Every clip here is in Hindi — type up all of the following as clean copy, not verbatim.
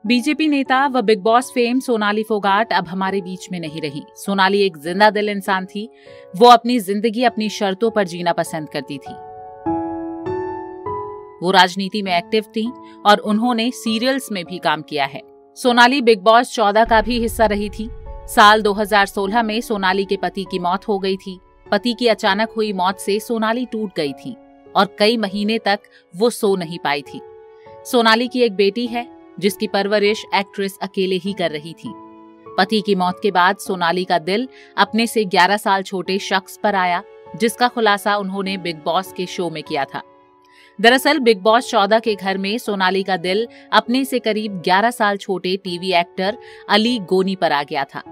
बीजेपी नेता व big boss fame Sonali Phogat अब हमारे बीच में नहीं रही। सोनाली एक जिंदा दिल इंसान थी। वो अपनी जिंदगी अपनी शर्तों पर जीना पसंद करती थी। वो राजनीति में एक्टिव थी और उन्होंने सीरियल्स में भी काम किया है। सोनाली बिग बॉस 14 का भी हिस्सा रही थी। साल 2016 में सोनाली के पति की मौत हो गई थी। पति की अचानक हुई मौत से सोनाली टूट गई थी और कई महीने तक वो सो नहीं पाई थी। सोनाली की एक बेटी है जिसकी परवरिश एक्ट्रेस अकेले ही कर रही थी। पति की मौत के बाद सोनाली का दिल अपने से 11 साल छोटे शख्स पर आया, जिसका खुलासा उन्होंने बिग बॉस के शो में किया था। दरअसल बिग बॉस 14 के घर में सोनाली का दिल अपने से करीब 11 साल छोटे टीवी एक्टर अली गोनी पर आ गया था।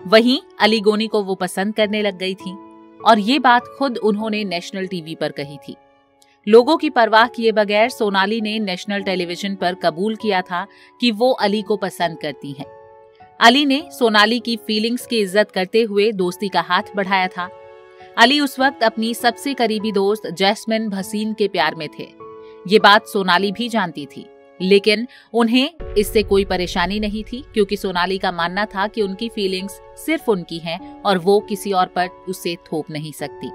वहीं अली गोनी को वो पसंद करने लग गई थी और ये बात खुद उन्होंने नेशनल टीवी पर कही थी। लोगों की परवाह किए बगैर सोनाली ने नेशनल टेलीविजन पर कबूल किया था कि वो अली को पसंद करती हैं। अली ने सोनाली की फीलिंग्स की इज्जत करते हुए दोस्ती का हाथ बढ़ाया था। अली उस वक्त अपनी सबसे करीबी दोस्त जैस्मिन भसीन के प्यार में थे। ये बात सोनाली भी जानती थी, लेकिन उन्हें इससे कोई परेशानी नहीं थी क्योंकि सोनाली का मानना था कि उनकी फीलिंग्स सिर्फ उनकी हैं और वो किसी और पर उसे थोप नहीं सकती।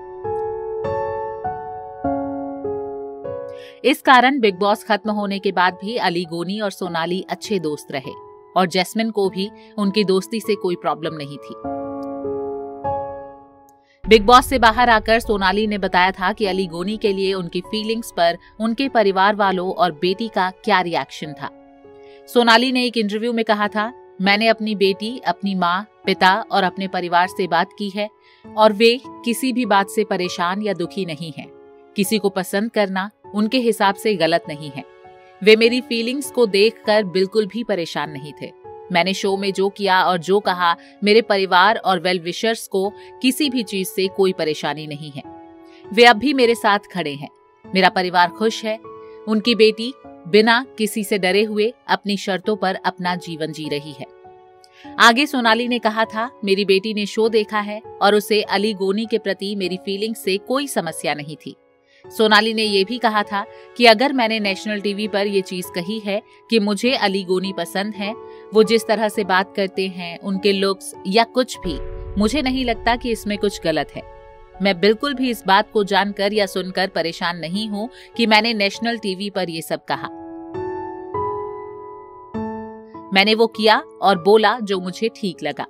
इस कारण बिग बॉस खत्म होने के बाद भी अली गोनी और सोनाली अच्छे दोस्त रहे और जैस्मिन को भी उनकी दोस्ती से कोई प्रॉब्लम नहीं थी। बिग बॉस से बाहर आकर सोनाली ने बताया था कि अली गोनी के लिए उनकी फीलिंग्स पर उनके परिवार वालों और बेटी का क्या रिएक्शन था। सोनाली ने एक इंटरव्यू में कहा था, मैंने अपनी बेटी, अपनी माँ, पिता और अपने परिवार से बात की है और वे किसी भी बात से परेशान या दुखी नहीं हैं। किसी को पसंद करना उनके हिसाब से गलत नहीं है। वे मेरी फीलिंग्स को देखकर बिल्कुल भी परेशान नहीं थे। मैंने शो में जो किया और जो कहा, मेरे परिवार और वेल विशर्स को किसी भी चीज से कोई परेशानी नहीं है। वे अब भी मेरे साथ खड़े हैं। मेरा परिवार खुश है। उनकी बेटी बिना किसी से डरे हुए अपनी शर्तों पर अपना जीवन जी रही है। आगे सोनाली ने कहा था, मेरी बेटी ने शो देखा है और उसे अली गोनी के प्रति मेरी फीलिंग्स से कोई समस्या नहीं थी। सोनाली ने यह भी कहा था कि अगर मैंने नेशनल टीवी पर यह चीज कही है कि मुझे अली गोनी पसंद है, वो जिस तरह से बात करते हैं, उनके लुक्स या कुछ भी, मुझे नहीं लगता कि इसमें कुछ गलत है। मैं बिल्कुल भी इस बात को जानकर या सुनकर परेशान नहीं हूं कि मैंने नेशनल टीवी पर यह सब कहा। मैंने वो किया और बोला जो मुझे ठीक लगा।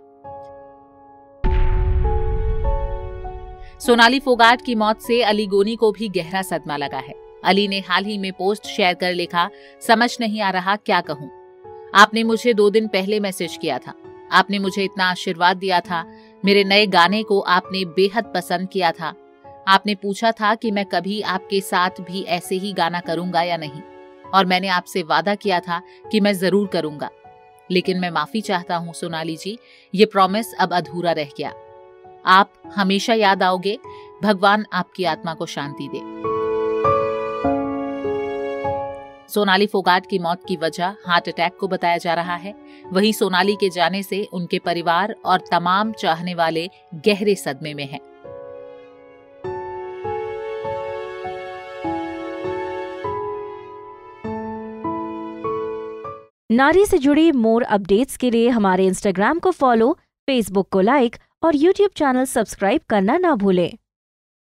सोनाली फोगाट की मौत से अली गोनी को भी गहरा सदमा लगा है। अली ने हाल ही में पोस्ट शेयर कर लिखा, समझ नहीं आ रहा क्या कहूं। आपने मुझे 2 दिन पहले मैसेज किया था। आपने मुझे इतना आशीर्वाद दिया था। मेरे नए गाने को आपने बेहद पसंद किया था। आपने पूछा था कि मैं कभी आपके साथ भी ऐसे ही गाना करूंगा या नहीं, और मैंने आपसे वादा किया था कि मैं जरूर करूंगा। लेकिन मैं माफी चाहता हूं सोनाली जी, ये प्रॉमिस अब अधूरा रह गया। आप हमेशा याद आओगे। भगवान आपकी आत्मा को शांति दे। सोनाली फोगाट की मौत की वजह हार्ट अटैक को बताया जा रहा है। वहीं सोनाली के जाने से उनके परिवार और तमाम चाहने वाले गहरे सदमे में हैं। नारी से जुड़ी मोर अपडेट्स के लिए हमारे इंस्टाग्राम को फॉलो, फेसबुक को लाइक और यूट्यूब चैनल सब्सक्राइब करना ना भूलें।